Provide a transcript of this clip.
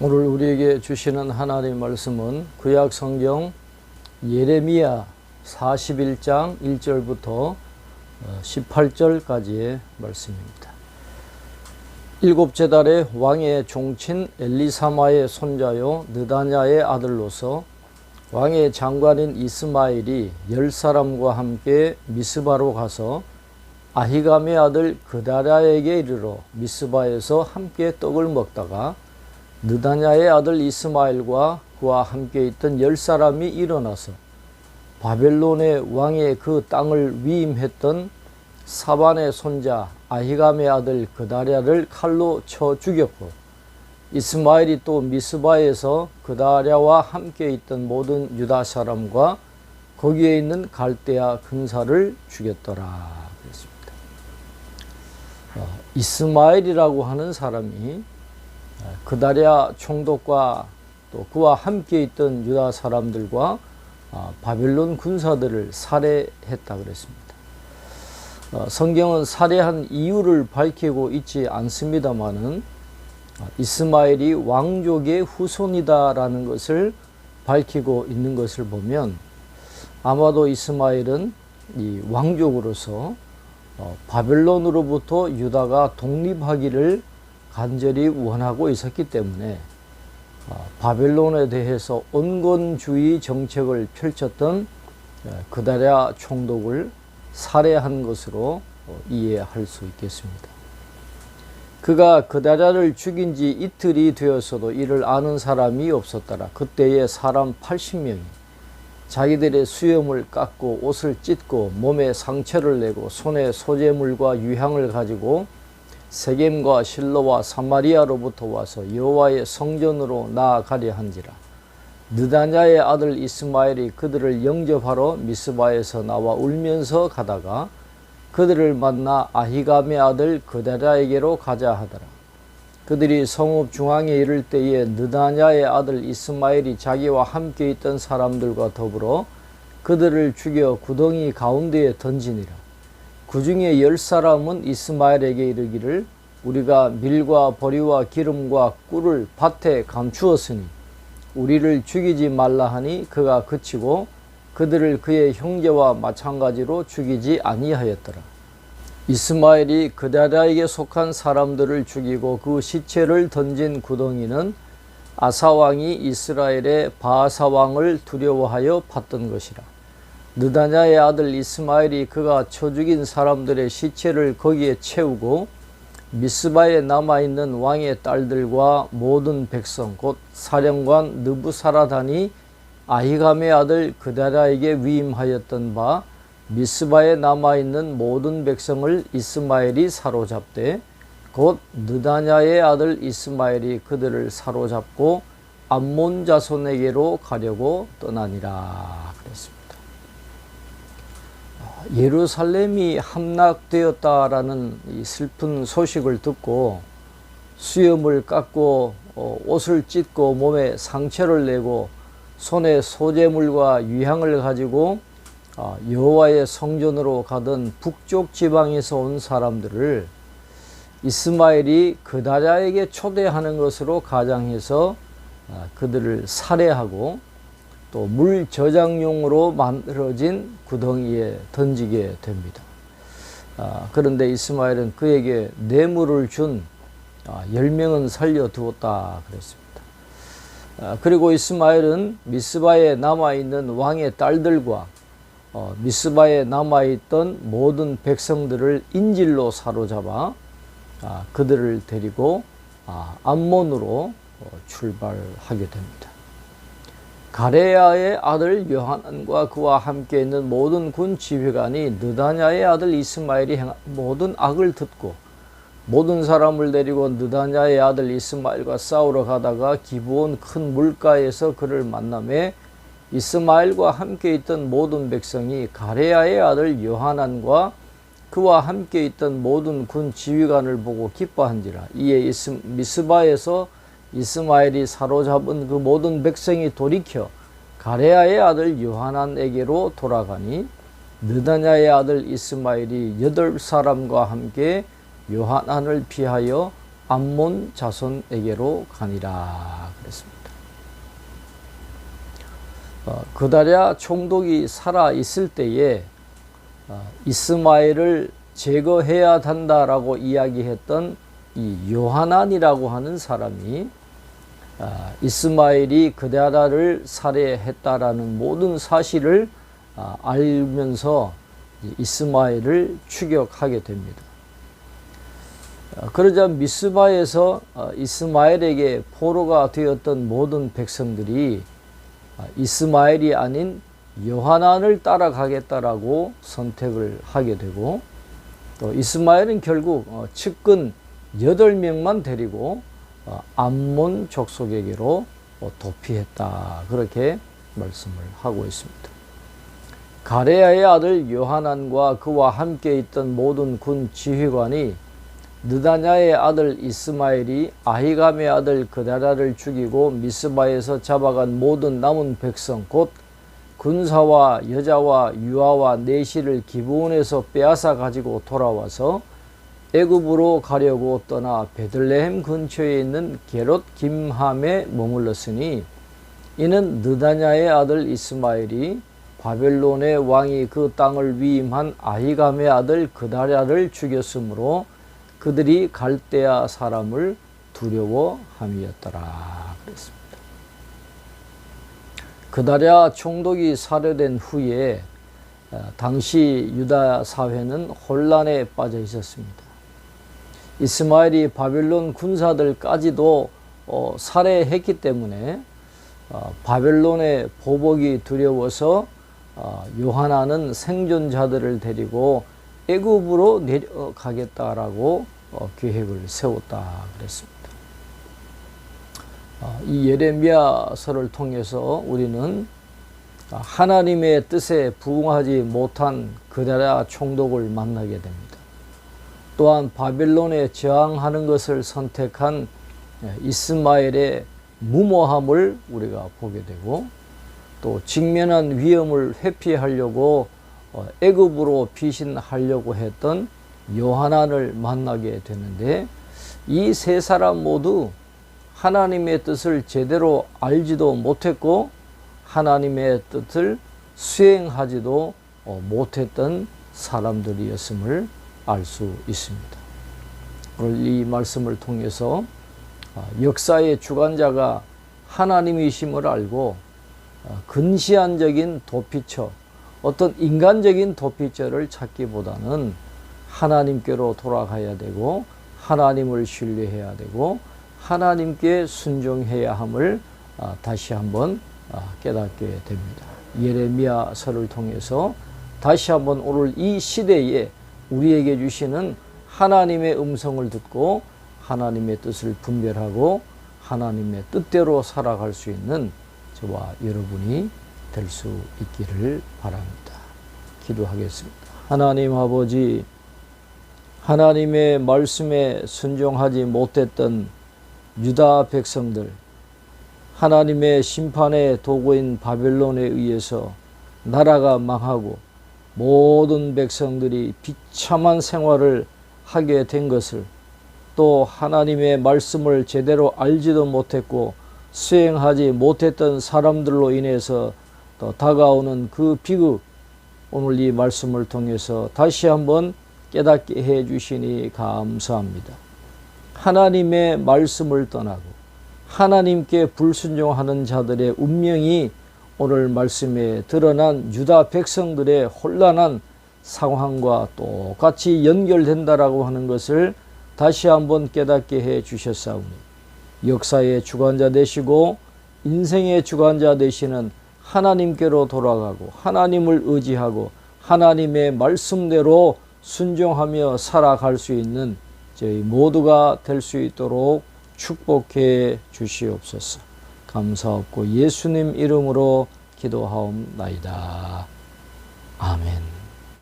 오늘 우리에게 주시는 하나님의 말씀은 구약 성경 예레미야 41장 1절부터 18절까지의 말씀입니다. 일곱째 달에 왕의 종친 엘리사마의 손자요 느다냐의 아들로서 왕의 장관인 이스마엘이 10사람과 함께 미스바로 가서 아히감의 아들 그다랴에게 이르러 미스바에서 함께 떡을 먹다가 느다냐의 아들 이스마엘과 그와 함께 있던 10사람이 일어나서 바벨론의 왕의 그 땅을 위임했던 사반의 손자 아히감의 아들 그다랴를 칼로 쳐 죽였고, 이스마엘이 또 미스바에서 그다랴와 함께 있던 모든 유다 사람과 거기에 있는 갈대아 군사를 죽였더라 그랬습니다. 이스마엘이라고 하는 사람이 그다랴 총독과 또 그와 함께 있던 유다 사람들과 바벨론 군사들을 살해했다 그랬습니다. 성경은 살해한 이유를 밝히고 있지 않습니다만은 이스마엘이 왕족의 후손이다라는 것을 밝히고 있는 것을 보면 아마도 이스마엘은 이 왕족으로서 바벨론으로부터 유다가 독립하기를 간절히 원하고 있었기 때문에 바벨론에 대해서 온건주의 정책을 펼쳤던 그다랴 총독을 살해한 것으로 이해할 수 있겠습니다. 그가 그다랴를 죽인 지 이틀이 되었어도 이를 아는 사람이 없었더라. 그때에 사람 80명이 자기들의 수염을 깎고 옷을 찢고 몸에 상처를 내고 손에 소재물과 유향을 가지고 세겜과 실로와 사마리아로부터 와서 여호와의 성전으로 나아가려 한지라. 느다냐의 아들 이스마엘이 그들을 영접하러 미스바에서 나와 울면서 가다가 그들을 만나 아히감의 아들 그다랴에게로 가자 하더라. 그들이 성읍 중앙에 이를 때에 느다냐의 아들 이스마엘이 자기와 함께 있던 사람들과 더불어 그들을 죽여 구덩이 가운데에 던지니라. 그 중에 10사람은 이스마엘에게 이르기를 우리가 밀과 보리와 기름과 꿀을 밭에 감추었으니 우리를 죽이지 말라 하니 그가 그치고 그들을 그의 형제와 마찬가지로 죽이지 아니하였더라. 이스마엘이 그다랴에게 속한 사람들을 죽이고 그 시체를 던진 구덩이는 아사왕이 이스라엘의 바아사왕을 두려워하여 봤던 것이라. 느다냐의 아들 이스마엘이 그가 쳐 죽인 사람들의 시체를 거기에 채우고 미스바에 남아있는 왕의 딸들과 모든 백성 곧 사령관 느부사라단이 아히감의 아들 그다랴에게 위임하였던 바 미스바에 남아있는 모든 백성을 이스마엘이 사로잡되 곧 느다냐의 아들 이스마엘이 그들을 사로잡고 암몬 자손에게로 가려고 떠나니라 그랬습니다. 예루살렘이 함락되었다라는 이 슬픈 소식을 듣고 수염을 깎고 옷을 찢고 몸에 상처를 내고 손에 소재물과 유향을 가지고 여호와의 성전으로 가던 북쪽 지방에서 온 사람들을 이스마엘이 그다랴에게 초대하는 것으로 가장해서 그들을 살해하고 또 물 저장용으로 만들어진 구덩이에 던지게 됩니다. 그런데 이스마엘은 그에게 뇌물을 준 10명은 살려두었다 그랬습니다. 그리고 이스마엘은 미스바에 남아있는 왕의 딸들과 미스바에 남아있던 모든 백성들을 인질로 사로잡아 그들을 데리고 암몬으로 출발하게 됩니다. 가레야의 아들 요하난과 그와 함께 있는 모든 군 지휘관이 느다냐의 아들 이스마엘이 행한 모든 악을 듣고 모든 사람을 데리고 느다냐의 아들 이스마엘과 싸우러 가다가 기브온 큰 물가에서 그를 만나매 이스마엘과 함께 있던 모든 백성이 가레야의 아들 요하난과 그와 함께 있던 모든 군 지휘관을 보고 기뻐한지라. 이에 미스바에서 이스마엘이 사로잡은 그 모든 백성이 돌이켜 가레야의 아들 요하난에게로 돌아가니 느다냐의 아들 이스마엘이 8사람과 함께 요하난을 피하여 암몬 자손에게로 가니라 그랬습니다. 그다랴 총독이 살아 있을 때에 이스마엘을 제거해야 한다라고 이야기했던 이 요하난이라고 하는 사람이 이스마엘이 그다랴를 살해했다라는 모든 사실을 알면서 이스마엘을 추격하게 됩니다. 그러자 미스바에서 이스마엘에게 포로가 되었던 모든 백성들이 이스마엘이 아닌 요하난을 따라가겠다라고 선택을 하게 되고, 또 이스마엘은 결국 측근 8명만 데리고 암몬 족속에게로 도피했다, 그렇게 말씀을 하고 있습니다. 가레야의 아들 요하난과 그와 함께 있던 모든 군 지휘관이 느다냐의 아들 이스마엘이 아히감의 아들 그다랴를 죽이고 미스바에서 잡아간 모든 남은 백성 곧 군사와 여자와 유아와 내시를 기브온에서 빼앗아 가지고 돌아와서 애굽으로 가려고 떠나 베들레헴 근처에 있는 게롯 김함에 머물렀으니, 이는 느다냐의 아들 이스마엘이 바벨론의 왕이 그 땅을 위임한 아히감의 아들 그다랴를 죽였으므로 그들이 갈대아 사람을 두려워함이었더라 그랬습니다. 그다랴 총독이 살해된 후에 당시 유다 사회는 혼란에 빠져 있었습니다. 이스마엘이 바벨론 군사들까지도 살해했기 때문에 바벨론의 보복이 두려워서 요하나는 생존자들을 데리고 애굽으로 내려가겠다라고 계획을 세웠다 그랬습니다. 이 예레미야서를 통해서 우리는 하나님의 뜻에 부응하지 못한 그다랴 총독을 만나게 됩니다. 또한 바벨론에 저항하는 것을 선택한 이스마엘의 무모함을 우리가 보게 되고, 또 직면한 위험을 회피하려고 애굽으로 피신하려고 했던 요하난을 만나게 되는데, 이 세 사람 모두 하나님의 뜻을 제대로 알지도 못했고 하나님의 뜻을 수행하지도 못했던 사람들이었음을 알 수 있습니다. 오늘 이 말씀을 통해서 역사의 주관자가 하나님이심을 알고 근시안적인 도피처, 어떤 인간적인 도피처를 찾기보다는 하나님께로 돌아가야 되고 하나님을 신뢰해야 되고 하나님께 순종해야 함을 다시 한번 깨닫게 됩니다. 예레미야서를 통해서 다시 한번 오늘 이 시대에 우리에게 주시는 하나님의 음성을 듣고 하나님의 뜻을 분별하고 하나님의 뜻대로 살아갈 수 있는 저와 여러분이 될 수 있기를 바랍니다. 기도하겠습니다. 하나님 아버지, 하나님의 말씀에 순종하지 못했던 유다 백성들, 하나님의 심판의 도구인 바벨론에 의해서 나라가 망하고 모든 백성들이 비참한 생활을 하게 된 것을, 또 하나님의 말씀을 제대로 알지도 못했고 수행하지 못했던 사람들로 인해서 또 다가오는 그 비극, 오늘 이 말씀을 통해서 다시 한번 깨닫게 해 주시니 감사합니다. 하나님의 말씀을 떠나고 하나님께 불순종하는 자들의 운명이 오늘 말씀에 드러난 유다 백성들의 혼란한 상황과 똑같이 연결된다라고 하는 것을 다시 한번 깨닫게 해 주셨사오니, 역사의 주관자 되시고 인생의 주관자 되시는 하나님께로 돌아가고 하나님을 의지하고 하나님의 말씀대로 순종하며 살아갈 수 있는 저희 모두가 될 수 있도록 축복해 주시옵소서. 감사하고 예수님 이름으로 기도하옵나이다. 아멘.